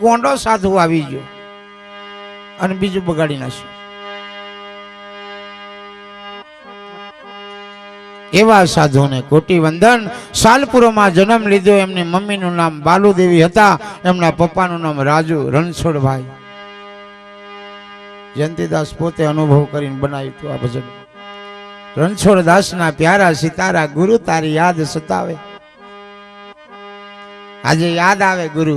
ગોંડો સાધુ આવી ગયો અને બીજું બગાડી નાખ્યું. એવા સાધુને કોટી વંદન. સાલપુરમાં જન્મ લીધો. એમની મમ્મીનું નામ બાલુદેવી હતા. એમના પપ્પાનું નામ રાજુ રણછોડભાઈ. જયંતિદાસ પોતે અનુભવ કરીને બનાવ્યું હતું આ ભજન. રણછોડદાસના પ્યારા સિતારા, ગુરુ તારી યાદ સતાવે. આજે યાદ આવે ગુરુ.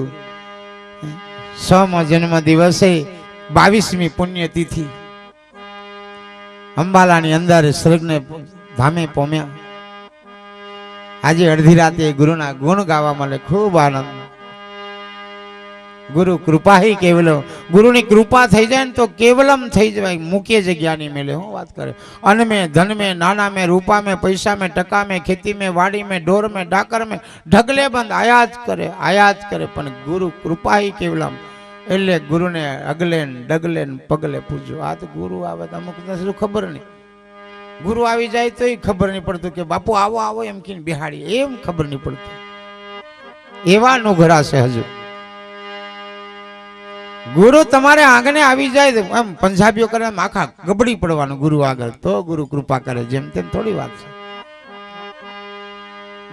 100મો જન્મ દિવસે 22મી પુણ્યતિથિ અંબાલાની અંદર સ્વર્ગને ધામે પોમ્યા. આજે અડધી રાતે ગુરુના ગુણ ગાવા મળે, ખૂબ આનંદ. ગુરુ કૃપા હી કેવલો. ગુરુની કૃપા થઈ જાય ને તો કેવલમ થઈ જાય, મુખ્ય જગ્યા નહીં મળે. હું વાત કરે, અન્ન में धन में नाना में रूपा में पैसा में टका में खेती में वाड़ी में ढोर में डाकर में ढगले बंद आयात करे પણ ગુરુ કૃપા હી કેવલમ. એટલે ગુરુને અગલે ડગલે પગલે પૂજો. આ તો ગુરુ આવે તો અમુક ખબર નહીં. ગુરુ આવી જાય તો ખબર નહીં પડતું કે બાપુ આવો આવો એમ કહીને બિહાડી, એમ ખબર નહીં પડતું. એવા નુઘરા છે હજુ. ગુરુ તમારે આંગણે આવી જાય એમ પંજાબીઓ કરે એમ આખા ગબડી પડવાનું ગુરુ આગળ, તો ગુરુ કૃપા કરે. જેમ તેમ થોડી વાત છે.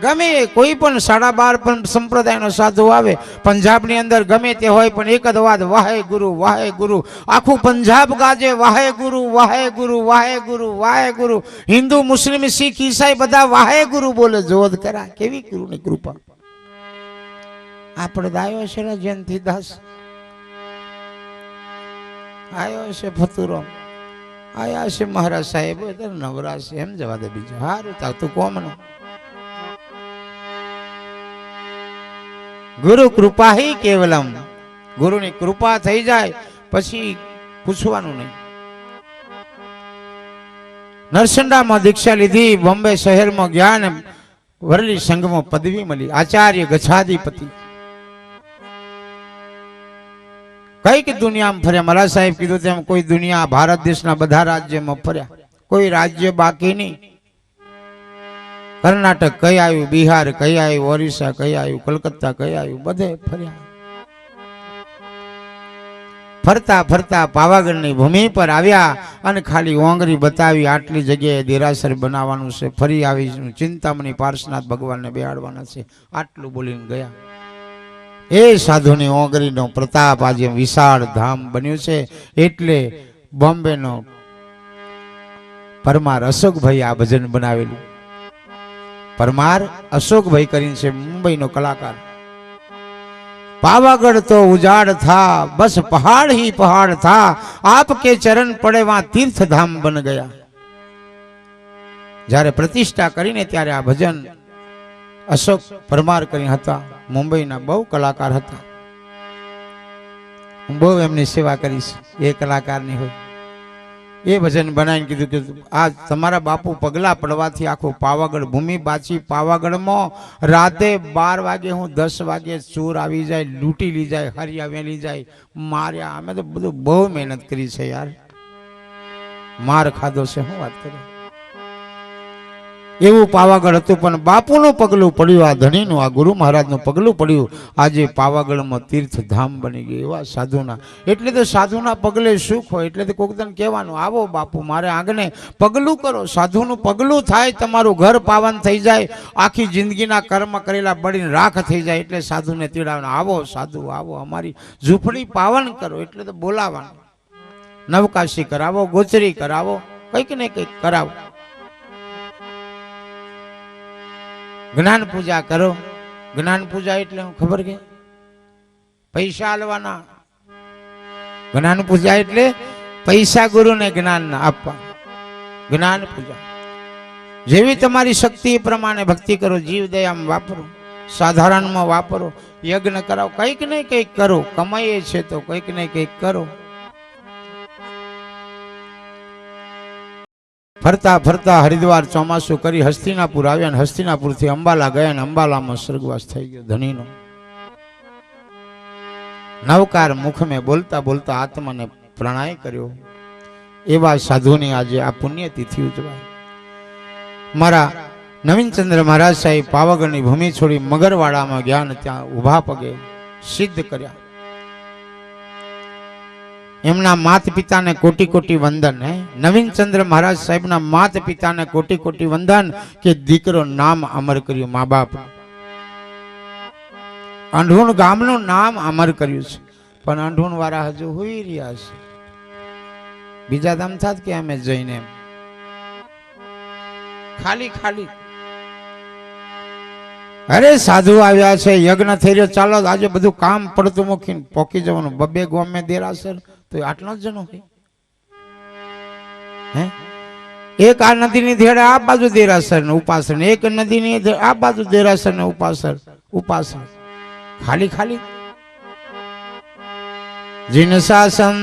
ગમે કોઈ પણ 12.5 સંપ્રદાયનો સાધુ આવે પંજાબની અંદર, ગમે તે હોય, પણ એક જ વાત, વાહે ગુરુ વાહે ગુરુ. આખું પંજાબ ગાજે વાહે ગુરુ વાહે ગુરુ વાહે ગુરુ વાહે ગુરુ. હિન્દુ મુસ્લિમ શીખ ઈસાઈ બધા વાહે ગુરુ બોલે. જોદ કરા કેવી ગુરુની કૃપા. આપણે દાયો છે ને જયંતિદાસ, આયો છે ફતુરો, આયા છે મહારાજ સાહેબ, નવરા છે એમ જવા દે. બીજું હારું તા તું કોમનો. ગુરુ કૃપા હી કેવલમ. ગુરુની કૃપા થઈ જાય પછી પૂછવાનું નહીં. નરસંડામાં દીક્ષા લીધી, બોમ્બે શહેરમાં ગયા ને વરલી સંઘમાં પદવી મળી, આચાર્ય ગચ્છાધિપતિ. કઈક દુનિયામાં ફર્યા. મહારાજ સાહેબ કીધું તેમ કોઈ દુનિયા, ભારત દેશના બધા રાજ્યમાં ફર્યા, કોઈ રાજ્ય બાકી નહીં. કર્ણાટક કઈ આવ્યું, બિહાર કઈ આવ્યું, ઓરિસ્સા કઈ આવ્યું, કલકત્તા કઈ આવ્યું, બધે ફર્યા. ફરતા ફરતા પાવાગઢની ભૂમિ પર આવ્યા અને ખાલી ઓંગરી બતાવી, આટલી જગ્યાએ દેરાસર બનાવવાનું છે, ફરી આવી ચિંતામણી પાર્શનાથ ભગવાનને બેહાડવાના છે, આટલું બોલીને ગયા. એ સાધુની ઓંગરીનો પ્રતાપ આજે વિશાળ ધામ બન્યું છે. એટલે બોમ્બેનો પરમાર અશોકભાઈ આ ભજન બનાવેલું. પરમાર અશોકભાઈ કરીને છે, મુંબઈનો કલાકાર. पावागढ़ तो उजाड़ था, बस पहाड़ ही पहाड़ था, आपके चरण पड़े वहां तीर्थ धाम बन गया. जारे प्रतिष्ठा करीने त्यारे आ भजन अशोक परमार करी हता. मुंबई ना बहु कलाकार हता. बहु एमनी सेवा करी छे. ए कलाकार नहीं होय. ये भजन बनाई कीधुं कि आज तमारा बापू पगला पड़वाथी आखो पावागढ़ भूमि बाची. पावागढ़ में राते 12 वागे हूँ 10 वागे चोर आवी जाए, लूटी ली जाए, हरिया वेली जाए, मार्या. अमे तो बधु बहु मेहनत करी छे यार. मार खाधो छे, हूँ बात करूं. એવું પાવાગઢ હતું, પણ બાપુનું પગલું પડ્યું, આ ધણીનું, આ ગુરુ મહારાજનું પગલું પડ્યું. આજે પાવાગઢમાં તીર્થધામ બની ગયું એવા સાધુના. એટલે તો સાધુના પગલે સુખ હોય. એટલે તો કોઈક દિન કહેવાનું, આવો બાપુ મારે આંગણે પગલું કરો. સાધુનું પગલું થાય, તમારું ઘર પાવન થઈ જાય, આખી જિંદગીના કર્મ કરેલા બળીને રાખ થઈ જાય. એટલે સાધુને તેડાવવાનું, આવો સાધુ આવો, અમારી ઝૂંપડી પાવન કરો. એટલે તો બોલાવાનું, નવકાશી કરાવો, ગોચરી કરાવો, કંઈક ને કંઈક કરાવો. જ્ઞાન પૂજા કરો. જ્ઞાન પૂજા એટલે ખબર કે પૈસા આલવાના. જ્ઞાન પૂજા એટલે પૈસા ગુરુને જ્ઞાન આપવા. જ્ઞાન પૂજા જેવી તમારી શક્તિ પ્રમાણે ભક્તિ કરો. જીવ દયામાં વાપરો, સાધારણમાં વાપરો, યજ્ઞ કરાવો, કંઈક ને કંઈક કરો. કમાઈએ છે તો કંઈક ને કંઈક કરો. ફરતા ફરતા હરિદ્વાર ચોમાસું કરી હસ્તિનાપુર આવ્યા અને હસ્તિનાપુરથી અંબાલા ગયા અને અંબાલામાં સ્વર્ગવાસ થઈ ગયો ધણીનો. નવકાર મુખ મેં બોલતા બોલતા આત્માને પ્રણય કર્યો. એવા સાધુની આજે આ પુણ્યતિથિ ઉજવાય. મારા નવીનચંદ્ર મહારાજ સાહેબ પાવાગઢની ભૂમિ છોડી મગરવાડામાં ગયા અને ત્યાં ઊભા પગે સિદ્ધ કર્યા. એમના માત પિતાને કોટી કોટી વંદન. હે નવીનચંદ્ર મહારાજ સાહેબના માત પિતાને કોટી કોટી વંદન કે દીકરો નામ અમર કર્યું. મા બાપ અંઢુણ ગામનું નામ અમર કર્યું છે, પણ અંઢુણ વાળા હજુ હોઈ રહ્યા છે. બીજા ધામ થાત કે અમે જઈને ખાલી ખાલી. અરે સાધુ આવ્યા છે, યજ્ઞ થઈ રહ્યો, ચાલો આજે બધું કામ પડતું મૂકીને પોકી જવાનું. બબે ગોમે દેરાસર તો આટલો જ જનો હોય. હે એક આ નદીની ધેડે આ બાજુ દેરાસર ને ઉપાસન, એક નદીની આ બાજુ દેરાસર ને ઉપાસન. ખાલી ખાલી. જીન શાસન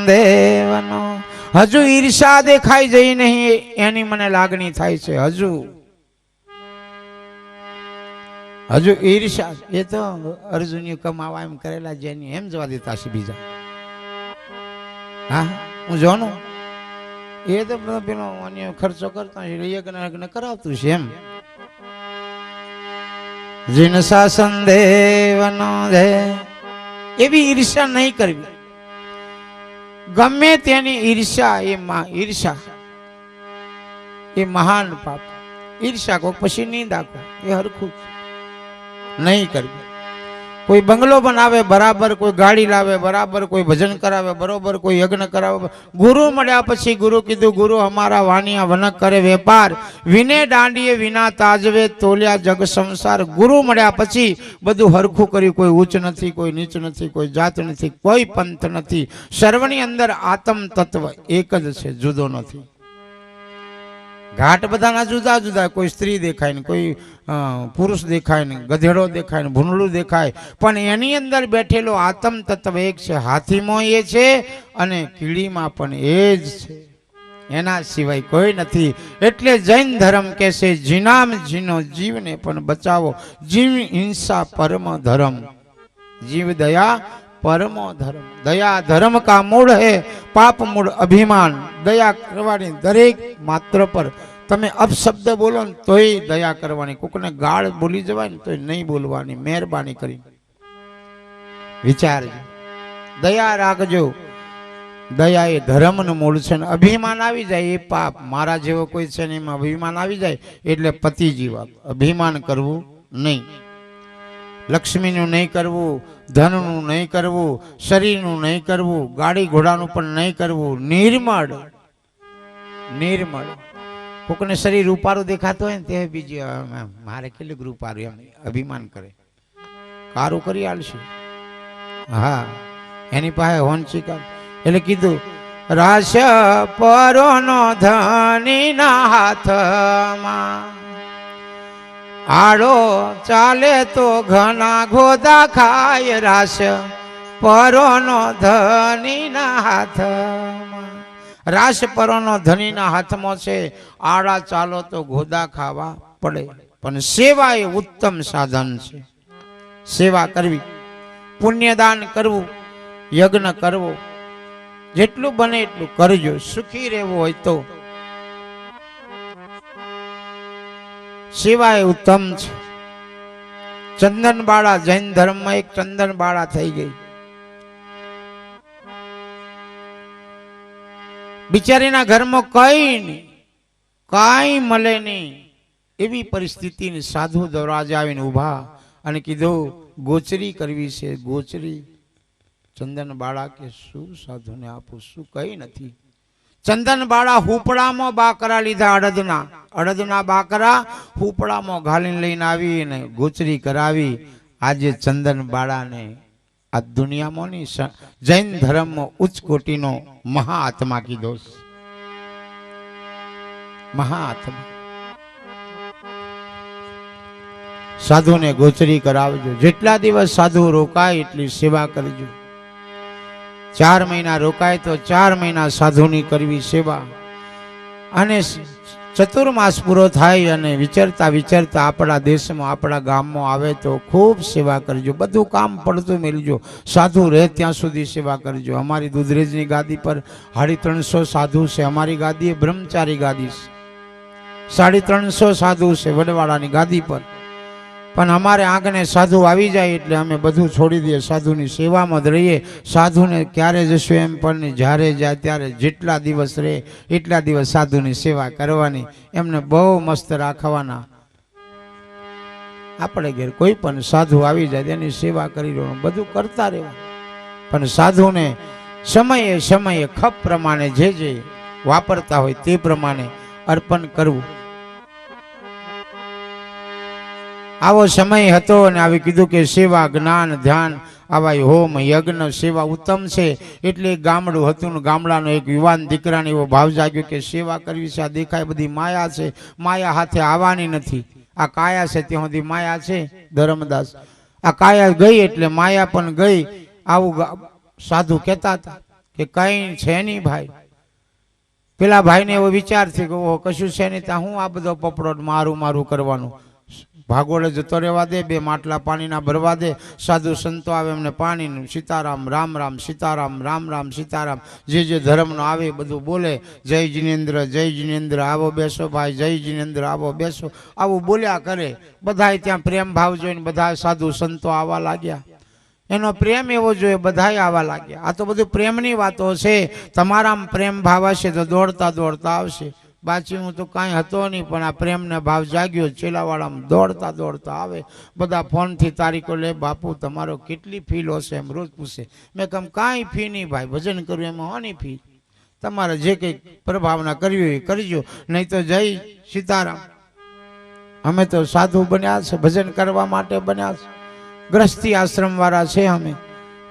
દેવનો હજુ ઈર્ષા દેખાઈ જઈ નહીં, એની મને લાગણી થાય છે. હજુ ઈર્ષા. એ તો અર્જુનીય કમાવા એમ કરેલા જેની એમ જવા દેતા છે બીજા. હા હું જોનું એ તો પેલો અન્ય ખર્ચો કરતા યજ્ઞ કરાવતું છે એમ. જીન શાસન દેવનો દે એવી ઈર્ષા નહીં કરવી. ગમે તેની ઈર્ષા એ મહાન પાપ. ઈર્ષા કો પછી નિંદા કો એ હરખું નહીં કરવી. કોઈ બંગલો બનાવે બરાબર, કોઈ ગાડી લાવે બરાબર, કોઈ ભજન કરાવે બરોબર, કોઈ યજ્ઞ કરાવે. ગુરુ મળ્યા પછી ગુરુ કીધું, ગુરુ અમારા વાનિયા વનક કરે વેપાર, વિને દાંડીએ વિના તાજવે તોલ્યા જગ સંસાર. ગુરુ મળ્યા પછી બધું હરખું કર્યું. કોઈ ઉચ્ચ નથી, કોઈ નીચ નથી, કોઈ જાત નથી, કોઈ પંથ નથી. સર્વની અંદર આત્મ તત્વ એક જ છે, જુદો નથી. ઘાટ બધાના જુદા જુદા, કોઈ સ્ત્રી દેખાય ને કોઈ પુરુષ દેખાય ને ગધેડો દેખાય ને ભૂંડલું દેખાય, પણ એની અંદર બેઠેલો આત્મ તત્વ એક છે. હાથીમાં એ છે અને કીડીમાં પણ એ જ છે, એના સિવાય કોઈ નથી. એટલે જૈન ધર્મ કહે છે, જીનામ જીનો જીવને પણ બચાવો, જીવ હિંસા પરમ ધર્મ, જીવ દયા પરમો ધર્મ. દયા ધર્મ કા મૂળ હે, પાપ મૂળ અભિમાન. દયા કરવાની દરેક માત્ર પર. તમે અપશબ્દ બોલો ને તોય દયા કરવાની, કોકને ગાળ બોલી જવાય ને તોય નહીં બોલવાની. મહેરબાની કરી વિચારજો, દયા રાખજો. દયા એ ધર્મનું મૂળ છે. ને અભિમાન આવી જાય એ પાપ. મારા જેવો કોઈ છે ને એમાં અભિમાન આવી જાય એટલે પતિ જીવા. અભિમાન કરવું નહીં. લક્ષ્મીનું નહીં કરવું, ધનનું નહીં કરવું, શરીરનું નહીં કરવું, ગાડી ઘોડાનું પણ નહીં કરવું. નિર્મળ. કોકને શરીર રૂપારું દેખાતો હોય ને તે બીજી મારે કેટલું રૂપારું એમ અભિમાન કરે. કારું કરી આલશે. હા એની પાસે હોનચિકા. એટલે કીધું રાશ પરોનો ધનીના હાથમાં, આડો ચાલે તો ઘણા ગોદા ખાય. રાશ પરોનો ધનીના હાથમાં, રાશ પરોનો ધનીના હાથમાં છે. આડા ચાલો તો ગોદા ખાવા પડે. પણ સેવા એ ઉત્તમ સાધન છે. સેવા કરવી, પુણ્યદાન કરવું, યજ્ઞ કરવો, જેટલું બને એટલું કરજો. સુખી રહેવું હોય તો સેવા એ ઉત્તમ છે. ચંદનબાળા જૈન ધર્મમાં એક ચંદનબાળા થઈ ગઈ. બિચારીના ઘરમાં કઈ નહીં, કાંઈ મળે નહીં. એવી પરિસ્થિતિની સાધુ દરવાજે આવીને ઊભા અને કીધું ગોચરી કરવી છે. ગોચરી. ચંદનબાળા કે શું સાધુને આપું, શું કઈ નથી. ચંદનબાળા હુપડામાં બાકરા લીધા, અડદના બાકરા હુપડામાં ઘાલીને લઈને આવી અને ગોચરી કરાવી. આજે ચંદનબાળાને આ દુનિયામાં ની જૈન ધર્મમાં ઉચ્ચ કોટીનો મહાઆત્મા કીધો. મહાઆત્મા. સાધુને ગોચરી કરાવજો. જેટલા દિવસ સાધુ રોકાય એટલી સેવા કરજો. 4 મહિના રોકાય તો 4 મહિના સાધુની કરવી સેવા. અને ચતુર્માસ પૂરો થાય અને વિચરતા વિચરતા આપણા દેશમાં આપણા ગામમાં આવે તો ખૂબ સેવા કરજો. બધું કામ પડતું મેળજો. સાધુ રહે ત્યાં સુધી સેવા કરજો. અમારી દુધરેજની ગાદી પર 350 સાધુ છે. અમારી ગાદી એ બ્રહ્મચારી ગાદી છે. 350 સાધુ છે વડવાળાની ગાદી પર. પણ અમારે આંગણે સાધુ આવી જાય એટલે અમે બધું છોડી દઈએ, સાધુની સેવામાં જ રહીએ. સાધુને ક્યારે જશું એમ પણ નહીં, જ્યારે જાય ત્યારે જેટલા દિવસ રહે એટલા દિવસ સાધુની સેવા કરવાની, એમને બહુ મસ્ત રાખવાના. આપણે ઘેર કોઈ પણ સાધુ આવી જાય તેની સેવા કરી રહેવાનું, બધું કરતા રહેવાનું. પણ સાધુને સમયે સમયે ખપ પ્રમાણે જે જે વાપરતા હોય તે પ્રમાણે અર્પણ કરવું. આવો સમય હતો અને આવી કીધું કે સેવા જ્ઞાન ધ્યાન આવા હોમ યજ્ઞ સેવા ઉત્તમ છે. એટલે ગામડું હતું ને ગામડાનો એક યુવાન દીકરાને એવો ભાવ જાગ્યો કે સેવા કરવી છે. આ દેખાય બધી માયા છે, માયા હાથે આવવાની નથી. આ કાયા છે ત્યાં સુધી માયા છે. ધર્મદાસ આ કાયા ગઈ એટલે માયા પણ ગઈ. આવું સાધુ કહેતા હતા કે કઈ છે નહીં ભાઈ. પેલા ભાઈને એવો વિચાર છે કે ઓહો કશું છે નહીં, ત્યાં હું આ બધો પપડો મારું મારું કરવાનું. ભાગોળે જતો રહેવા દે, બે માટલા પાણીના ભરવા દે. સાધુ સંતો આવે એમને પાણીનું સીતારામ રામ રામ સીતારામ રામ રામ સીતારામ જે જે ધર્મનો આવે બધું બોલે. જય જિનેન્દ્ર જય જિનેન્દ્ર, આવો બેસો ભાઈ, જય જિનેન્દ્ર આવો બેસો, આવું બોલ્યા કરે. બધાય ત્યાં પ્રેમ ભાવ જોઈને બધા સાધુ સંતો આવવા લાગ્યા. એનો પ્રેમ એવો જોઈએ, બધાય આવવા લાગ્યા. આ તો બધું પ્રેમની વાતો છે. તમારામાં પ્રેમ ભાવ હશે તો દોડતા દોડતા આવશે. બાકી હું તો કાંઈ હતો નહીં, પણ આ પ્રેમને ભાવ જાગ્યો. ચેલાવાળામાં દોડતા દોડતા આવે. બધા ફોનથી તારીખો લે, બાપુ તમારો કેટલી ફી લો છે એમ રોજ પૂછે. મેં કહ્યું કાંઈ ફી નહીં ભાઈ, ભજન કર્યું એમાં હોની ફી. તમારે જે કંઈ પ્રભાવના કરવી હોય કરજો, નહીં તો જય સીતારામ. અમે તો સાધુ બન્યા છે, ભજન કરવા માટે બન્યા છે. ગ્રસ્તી આશ્રમ વાળા છે અમે.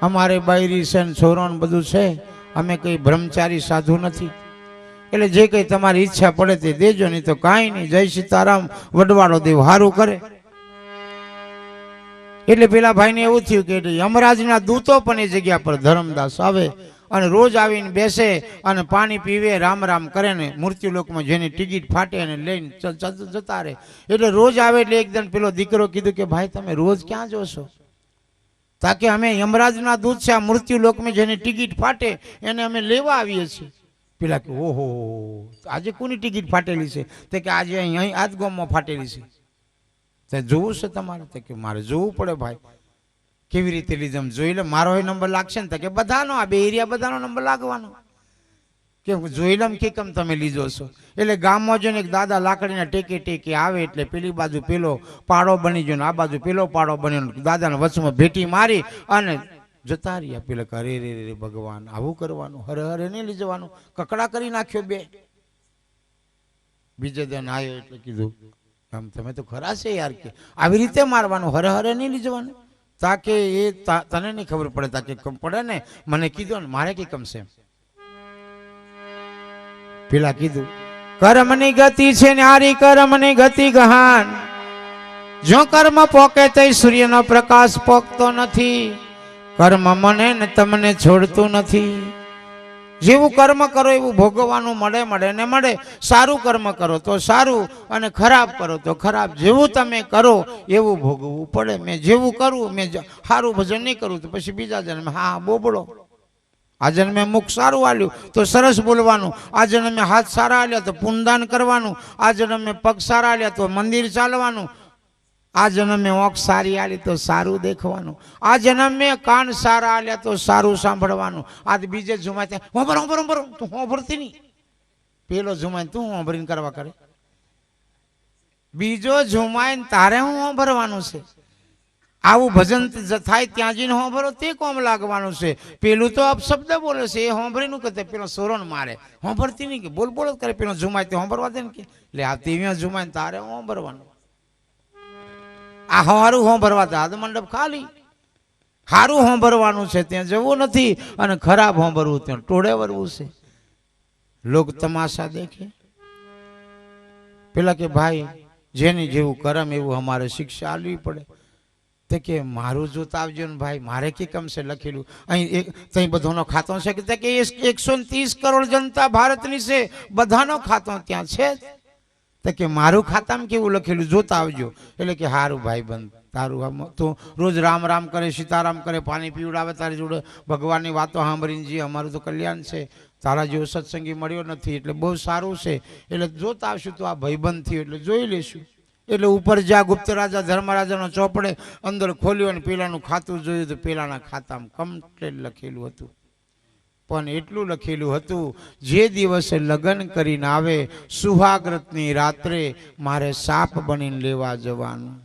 અમારે બાયરી છે ને છોરો ને બધું છે. અમે કંઈ બ્રહ્મચારી સાધુ નથી. એટલે જે કંઈ તમારી ઈચ્છા પડે તે દેજો, નહીં તો કાંઈ નહીં. જય સીતારામ. વડવાળો દેવ હારું કરે. એટલે પેલા ભાઈને એવું થયું કે યમરાજના દૂતો પણ એ જગ્યા પર ધર્મદાસ આવે અને રોજ આવીને બેસે અને પાણી પીવે, રામ રામ કરે ને મૃત્યુલોકમાં જેની ટિકિટ ફાટે અને લઈને જતા રહે. એટલે રોજ આવે એટલે એકદમ પેલો દીકરો કીધું કે ભાઈ તમે રોજ ક્યાં જોશો? તાકે અમે યમરાજના દૂત છે, આ મૃત્યુલોકમાં જેની ટિકિટ ફાટે એને અમે લેવા આવીએ છીએ. પેલા કે ઓહો આજે કોની ટિકિટ ફાટેલી છે? તે કે આજે અહીં આજ ગામમાં ફાટેલી છે. તે જોવું છે તમારે? તે કે મારે જોવું પડે ભાઈ. કેવી રીતે લીધું જોઈ લે, મારો નંબર લાગશે ને? કે બધાનો, આ બે એરિયા બધાનો નંબર લાગવાનો. કેમ જોઈ લમ કે કેમ તમે લીધો છો? એટલે ગામમાં જોઈને એક દાદા લાકડીના ટેકે ટેકે આવે એટલે પેલી બાજુ પેલો પાડો બની ગયો ને આ બાજુ પેલો પાડો બન્યો. દાદાના વચમાં ભેટી મારી અને જતા રહ્યા. પેલા કે અરે રે રે ભગવાન, આવું કરવાનું? હરે હરે નહીં લઈ જવાનું. કકડા કરી નાખ્યો બે. બીજે દિન આવ્યો એટલે કીધું આમ તમે તો ખરા છે યાર, કે આવી રીતે મારવાનું, હરે હરે નહીં લઈ જવાનું. તાકે એ તને નહીં ખબર પડે, તાકે કમ પડે ને મને કીધું ને મારે કઈ કમશે. પેલા કીધું કર્મની ગતિ છે ન્યારી, કર્મની ગતિ ગહાન. જો કર્મ પોકે તો સૂર્યનો પ્રકાશ પોકતો નથી. કર્મ મને ને તમને છોડતું નથી. જેવું કર્મ કરો એવું ભોગવવાનું મળે ને મળે. સારું કર્મ કરો તો સારું અને ખરાબ કરો તો ખરાબ. જેવું તમે કરો એવું ભોગવવું પડે. મેં જેવું કરું, મેં સારું ભજન નહીં કરું તો પછી બીજા જન્મે હા બોબડો. આ જન્મે મુખ સારું આલ્યું તો સરસ બોલવાનું. આ જન્મે હાથ સારા આલ્યા તો પુણ્યદાન કરવાનું. આ જન્મે પગ સારા આલ્યા તો મંદિર ચાલવાનું. આ જન્મે ઓંખ સારી આલી તો સારું દેખવાનું. આ જન્મે કાન સારા આલ્યા તો સારું સાંભળવાનું. આ બીજે ઝુમાય હોંભર તું હોંભરતી નહીં. પેલો ઝુમાય તું હોંભરીને કરવા કરે. બીજો ઝુમાય તારે હું હોંભરવાનું છે. આવું ભજન થાય ત્યાં જઈને હોંભરો તે કોમ લાગવાનું છે. પેલું તો અપશબ્દ બોલે છે એ હોંભરીનું કે પેલો સોરોન મારે હોંભરતી નહીં કે બોલ બોલ કરે. પેલો ઝુમાય તે હોંભરવા દે ને કે એટલે આ તેવી ઝુમાય તારે હોંભરવાનું. આ હારું હોંભરવા દે. આ મંડપ ખાલી હારું હોંભરવાનું છે, ત્યાં જવું નથી. અને ખરાબ હોંભરવું ત્યાં ટોળે વરવું છે. લોક તમાશા દેખે. પેલા કે ભાઈ જેની જેવું કરમ એવું અમારે શિક્ષા આલવી પડે. તે કે મારું જોતા આવજો ને ભાઈ, મારે કે કમ છે લખેલું અહીં ત્યાં બધાનો ખાતો છે કે 130 કરોડ જનતા ભારતની છે, બધાનો ખાતો ત્યાં છે. તો કે મારું ખાતામાં કેવું લખેલું જોતા આવજો. એટલે કે હારું ભાઈ બંધ તારું તું રોજ રામ રામ કરે, સીતારામ કરે, પાણી પીવડાવે તારી જોડે, ભગવાનની વાતો સાંભળીને જી અમારું તો કલ્યાણ છે. તારા જેવો સત્સંગી મળ્યો નથી એટલે બહુ સારું છે. એટલે જોતા આવશું તો આ ભાઈબંધ થયું એટલે જોઈ લેશું. એટલે ઉપર જ્યાં ગુપ્ત રાજા ધર્મરાજાનો ચોપડે અંદર ખોલ્યો અને પેલાનું ખાતું જોયું તો પેલાના ખાતામાં કમ્પ્લેટ લખેલું હતું. પણ એટલું લખેલું હતું, જે દિવસે લગ્ન કરીને આવે સુહાગ્રતની રાત્રે મારે સાપ બનીને લેવા જવાનું.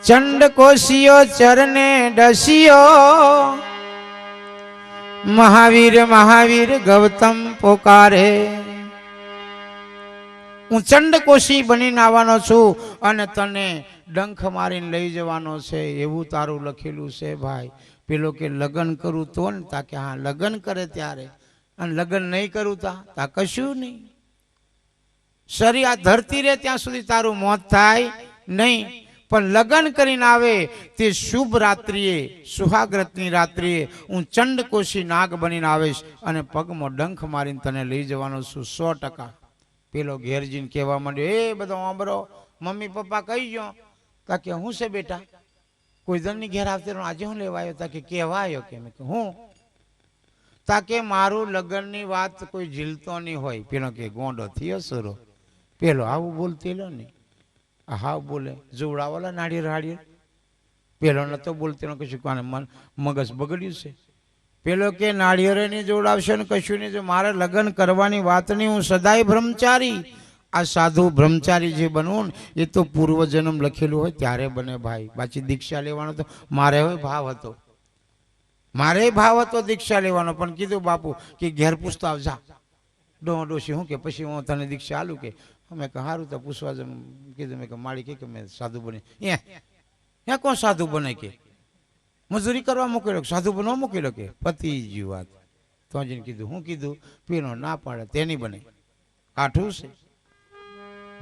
ચંડ કોશિયો ચરને ડસિયો, મહાવીર મહાવીર ગૌતમ પોકારે. હું ચંડકોશી બનીને આવવાનો છું અને તને ડંખ મારીને લઈ જવાનો છે, એવું તારું લખેલું છે ભાઈ. પેલો કે લગ્ન કરું તો ને? તા કે હા લગ્ન કરે ત્યારે, અને લગ્ન નહીં કરું તા કશું નહીં. શરીર આ ધરતી રહે ત્યાં સુધી તારું મોત થાય નહીં, પણ લગ્ન કરીને આવે તે શુભ રાત્રિએ સુહાગ્રતની રાત્રિએ હું ચંડકોશી નાગ બનીને આવીશ અને પગમાં ડંખ મારીને તને લઈ જવાનો છું 100%. પેલો ઘેરજીને કહેવા માંડ્યો, એ બધો આંબરો મમ્મી પપ્પા કહી ગયો. તા કે હું છે બેટા, કોઈ જણની ઘેર આવતે આજે હું લેવા આવ્યો? તા કે કહેવા આવ્યો કે? મેં હું? તા કે મારું લગ્નની વાત કોઈ ઝીલતો નહીં હોય. પેલો કે ગોંડો થયો સુરો. પેલો આવું બોલતેલો નહીં, હા બોલે જોવડાવાલા નાળિયેર હાળિયેર. પેલો નતો બોલતેલો કશું, કોને મગજ બગડ્યું છે. પેલો કે નાળિયેરે નહીં જોવડાવશે ને કશું નહીં. જો મારે લગ્ન કરવાની વાત નહીં, હું સદાય બ્રહ્મચારી. આ સાધુ બ્રહ્મચારી જે બનવું ને એ તો પૂર્વજન્મ લખેલું હોય ત્યારે બને ભાઈ. પાછી દીક્ષા લેવાનો તો મારે હોય ભાવ હતો, મારે ભાવ હતો દીક્ષા લેવાનો. પણ કીધું બાપુ કે ઘેર પૂછતો આવજા ડોશી હું કે પછી હું તને દીક્ષા આલું કે? અમે સારું તો પૂછવા કીધું. મેં કે માળી કે મેં સાધુ બને. એ કોણ સાધુ બને કે? મજૂરી કરવા મોકલ્યો, સાધુ બનવા મોકલ્યો કે? પતિ જી વાત. તો જઈને કીધું, હું કીધું પેલો ના પાડે તેની બને. કાઠું છે.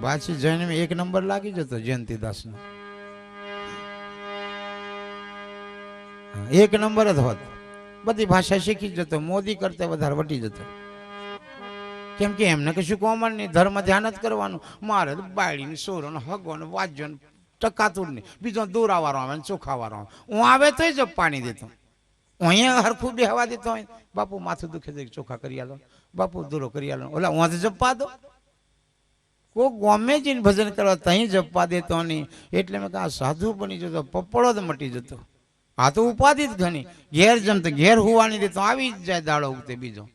પાછી જઈને 1 નંબર લાગી જતો જયંતિદાસનો, 1 નંબર જ હોત. બધી ભાષા શીખી જતો, મોદી કરતા વધારે વટી જતો. કેમ કે એમને કશું કોમન નહીં, ધર્મ ધ્યાન જ કરવાનું. મારે બાયડીને સોરો ને હગો ને વાજ્યો ને ટકાતું નહીં. બીજો દોરાવાળો આવે ને ચોખાવાળો આવે. હું આવે તોય જ પાણી દેતો, અહીંયા હરખું બેહવા દેતો હોય. બાપુ માથું દુખે છે ચોખા કરી આલો, બાપુ દૂરો કરી આલો. ઓલા હું જપવા દો, કોઈ ગમે જઈને ભજન કરવા ત્યાં જપવા દેતો નહીં. એટલે મેં કહ્યું સાધુ બની જતો, પપ્પડો જ મટી જતો. આ તો ઉપાધિ જ ઘણી. ઘેર જમતો ઘેર હુવાની દેતો, આવી જ જાય દાડો ઉગતે બીજો.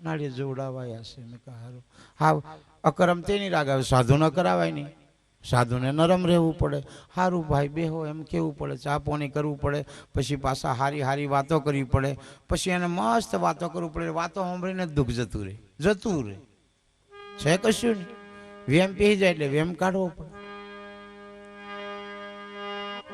નાળિયેર જોવડાવાયા છે. મેં કહ્યું હા અકરમ તેની રાગ આવે, સાધુ ન કરાવાય નહીં. સાધુને નરમ રહેવું પડે. સારું ભાઈ બેહો એમ કેવું પડે, ચા પાણી કરવું પડે. પછી પાછા હારી હારી વાતો કરવી પડે. પછી એને મસ્ત વાતો કરવું પડે. વાતો સાંભળીને દુઃખ જતું રહે છે કશું નહીં. વેમ પી જાય એટલે વેમ કાઢવો પડે.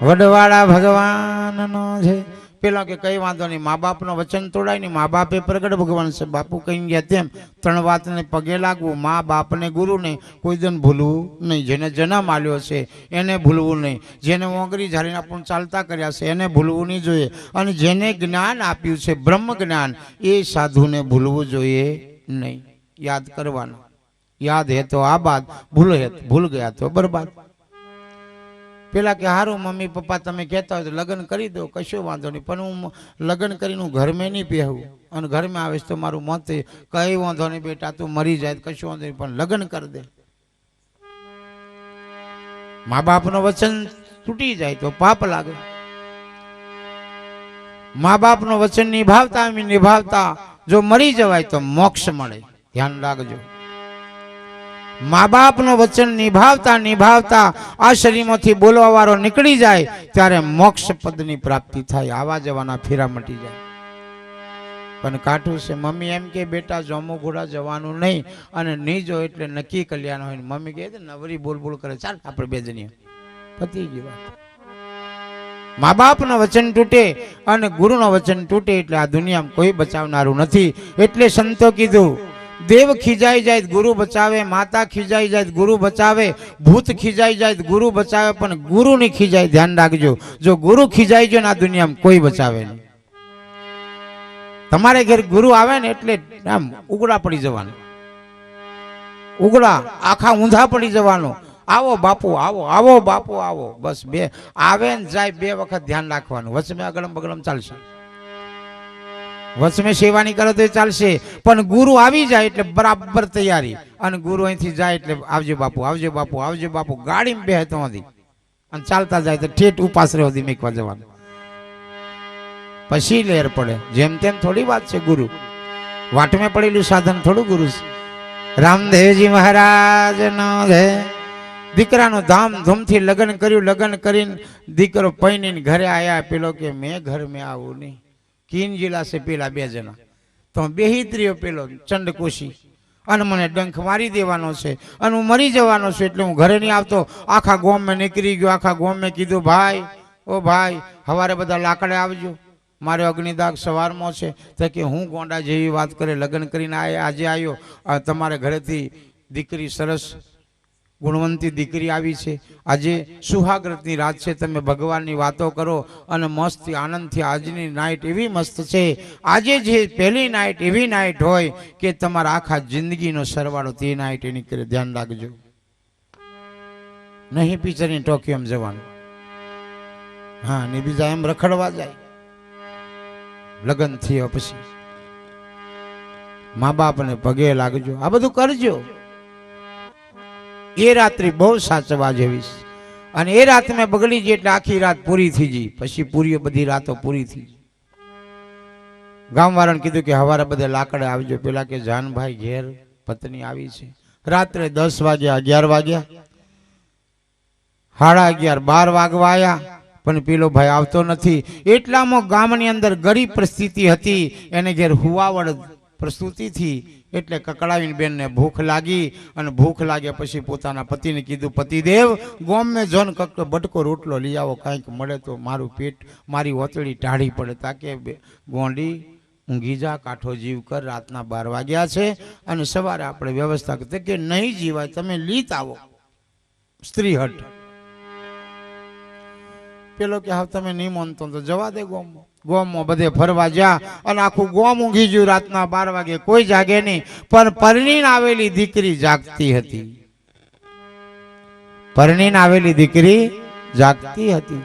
વડવાળા ભગવાનનો છે. પેલા કે કઈ વાંધો નહીં, મા બાપનો વચન તોડાય નહીં. મા બાપે પ્રગટ ભગવાન છે. બાપુ કહી ગયા તેમ 3 વાતને પગે લાગવું. મા બાપને ગુરુને કોઈ દિન ભૂલવું નહીં. જેને જન્મ આલ્યો છે એને ભૂલવું નહીં. જેને ઓંગરી ઝાલીને આપણને ચાલતા કર્યા છે એને ભૂલવું નહીં જોઈએ. અને જેને જ્ઞાન આપ્યું છે બ્રહ્મ જ્ઞાન, એ સાધુને ભૂલવું જોઈએ નહીં. યાદ કરવાનું. યાદ હે તો આબાદ, ભૂલ ગયા તો બરબાદ. પેલા કે હારું મમ્મી પપ્પા તમે કહેતા હોય તો લગ્ન કરી દો, કશો વાંધો નહીં. પણ હું લગ્ન કરીને હું ઘરમાં નહીં પહેવું અને ઘરમાં આવીશ તો મારું મોત. કઈ વાંધો નહીં બેટા, તું મરી જાય કશું વાંધો નહીં, પણ લગ્ન કરી દે. મા બાપનો વચન તૂટી જાય તો પાપ લાગે. મા બાપનો વચન નિભાવતા જો મરી જવાય તો મોક્ષ મળે. ધ્યાન રાખજો. મા બાપનો વચન નિભાવતા આ શરીરમાંથી બોલવા વાળો નીકળી જાય ત્યારે મોક્ષ પદની પ્રાપ્તિ થાય. આવા જવાના ફેરા મટી જાય. પણ કાઠું છે. મમ્મી એમ કે બેટા જોમો ઘોડા જવાનું નહીં, અને નહીં જો એટલે નક્કી કલ્યાણ હોય. મમ્મી કહે નવરી બોલ કરે, ચાલ આપણે 2 જણીએ પતી ગઈ વાત. મા બાપનો વચન તૂટે અને ગુરુનો વચન તૂટે એટલે આ દુનિયામાં કોઈ બચાવનારું નથી. એટલે સંતો કીધું, દેવ ખીજાઈ જાય ગુરુ બચાવે, માતા ખીજાઈ જાય ગુરુ બચાવે, ભૂત ખીજાઈ જાય ગુરુ બચાવે, પણ ગુરુ ની ખીજાય. ધ્યાન રાખજો, જો ગુરુ ખીજાઈ ગયો ને આ દુનિયામાં કોઈ બચાવે નહીં. તમારે ઘેર ગુરુ આવે ને એટલે આમ ઉગડા પડી જવાનું, ઉગડા આખા ઊંધા પડી જવાનું. આવો બાપુ આવો બાપુ આવો, બસ 2 આવે ને જાય 2 વખત ધ્યાન રાખવાનું. વચમે અગળમ બગડમ ચાલશે. વચમે સેવા નહીં કરો તો ચાલશે, પણ ગુરુ આવી જાય એટલે બરાબર તૈયારી. અને ગુરુ અહીંથી જાય એટલે આવજો બાપુ, આવજો બાપુ, આવજો બાપુ, ગાડીમાં બે તો હતી અને ચાલતા જાય તો ઠેઠ ઉપાસરે સુધી મેકવા જવાનું. પછી લેર પડે. જેમ તેમ થોડી વાત છે. ગુરુ વાટમે પડેલું સાધન થોડું ગુરુ છે. રામદેવજી મહારાજ નો છે. દીકરાનું ધામધૂમથી લગ્ન કર્યું. લગ્ન કરીને દીકરો પૈણીને ઘરે આયા. પેલો કે મેં ઘર મેં આવું નહીં. કિન જિલ્લા છે પેલા બે જણા તો બેહિત્રીઓ પેલો ચંડકોશી અને મને ડંખ મારી દેવાનો છે અને હું મરી જવાનો છું એટલે હું ઘરે નહીં આવતો. આખા ગામમાં નીકળી ગયો. આખા ગામમાં કીધું ભાઈ ઓ ભાઈ હવારે બધા લાકડે આવજો, મારે અગ્નિદાગ સવારમાં છે. તો કે હું ગોંડા જેવી વાત કરે, લગ્ન કરીને આજે આવ્યો, તમારે ઘરેથી દીકરી સરસ ગુણવંતી દીકરી આવી છે, આજે સુહાગ્રતની રાત છે, તમે ભગવાનની વાતો કરો અને મસ્ત આનંદથી. આજની નાઇટ એવી મસ્ત છે, આજે જે પહેલી નાઇટ એવી નાઇટ હોય કે તમારા આખા જિંદગીનો સરવાળો તે નાઇટ એની કરે. ધ્યાન રાખજો, નહીં પિક્ચરની ટોકીઓ એમ જવાનું. હા ને બીજા એમ રખડવા જાય. લગ્ન થયા પછી મા બાપને પગે લાગજો, આ બધું કરજો. એ રાત્રિ બહુ સાચવા જેવી છે. અને એ રાત મેં બગડી ગઈ એટલે આખી રાત પૂરી થઈ ગઈ. પછી પૂરી બધી રાતો પૂરી થઈ. ગામવાળાને કીધું કે હવારે બધે લાકડે આવજો. પેલા કે જાનભાઈ ઘેર પત્ની આવી છે. રાત્રે 10 વાગ્યા, 11 વાગ્યા, 11:30, 12 વાગવા આવ્યા, પણ પેલો ભાઈ આવતો નથી. એટલામાં ગામની અંદર ગરીબ પરિસ્થિતિ હતી, એને ઘેર હુવાવડ પ્રસ્તુતિ થી. એટલે કકડાવીને બેનને ભૂખ લાગી અને ભૂખ લાગ્યા પછી પોતાના પતિને કીધું, પતિદેવ ગોમ મેં જોન કક બટકો રોટલો લઈ આવો, કાંઈક મળે તો મારું પેટ, મારી ઓતળી ટાઢી પડે. તાકે ગોંડી ઊંઘી જા, કાઠો જીવ કર, રાતના 12 વાગ્યા છે અને સવારે આપણે વ્યવસ્થા કરते કે નહીં જીવાય, તમે લીત આવો. સ્ત્રી હટ. પેલો કે હા તમે નહીં માનતો તો જવા દે. ગોમમાં બધે ફરવા જા અને આખું ગોમ ઊંઘી ગયું. રાતના 12 વાગે કોઈ જાગે નહીં, પણ પરણીને આવેલી દીકરી જાગતી હતી. પરણીને આવેલી દીકરી જાગતી હતી.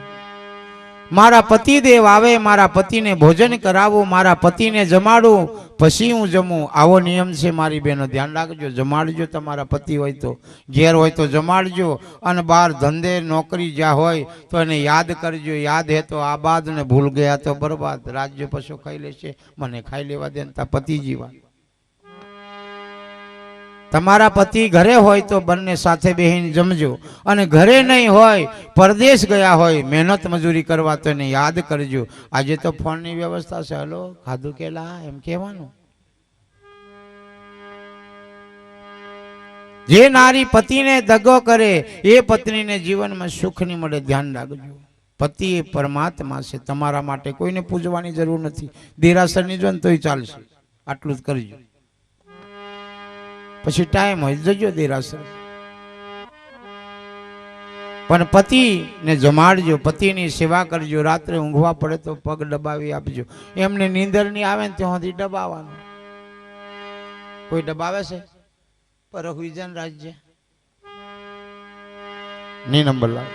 મારા પતિદેવ આવે, મારા પતિને ભોજન કરાવું, મારા પતિને જમાડું, પછી હું જમું. આવો નિયમ છે મારી બહેનો, ધ્યાન રાખજો. જમાડજો, તમારા પતિ હોય તો, ઘેર હોય તો જમાડજો. અને બહાર ધંધે નોકરી જ્યાં હોય તો એને યાદ કરજો. યાદ હે તો આબાદ ને ભૂલ ગયા તો બરબાદ. રાજ્ય પશુ ખાઈ લેશે, મને ખાઈ લેવા દે. તા પતિ જીવા. તમારા પતિ ઘરે હોય તો બંને સાથે બેહીને જમજો. અને ઘરે નહીં હોય, પરદેશ ગયા હોય, મહેનત મજૂરી કરવા, તો એને યાદ કરજો. આજે તો ફોનની વ્યવસ્થા છે, હલો ખાધું કેલા એમ કહેવાનું. જે નારી પતિને દગો કરે એ પત્નીને જીવનમાં સુખ નહીં મળે. ધ્યાન રાખજો. પતિ એ પરમાત્મા છે, તમારા માટે કોઈને પૂજવાની જરૂર નથી. દેરાસરની જો ને તોય ચાલશે. આટલું જ કરજો. પછી ટાઈમ હોય જજો દેરાસર. પણ પતિને જમાડજો, પતિની સેવા કરજો. રાત્રે ઊંઘવા પડે તો પગ દબાવી આપજો. એમને નીંદર નહીં આવે ને ત્યાં સુધી દબાવવાનું. કોઈ દબાવે છે? પર રાજ્ય ની નંબર લાવે.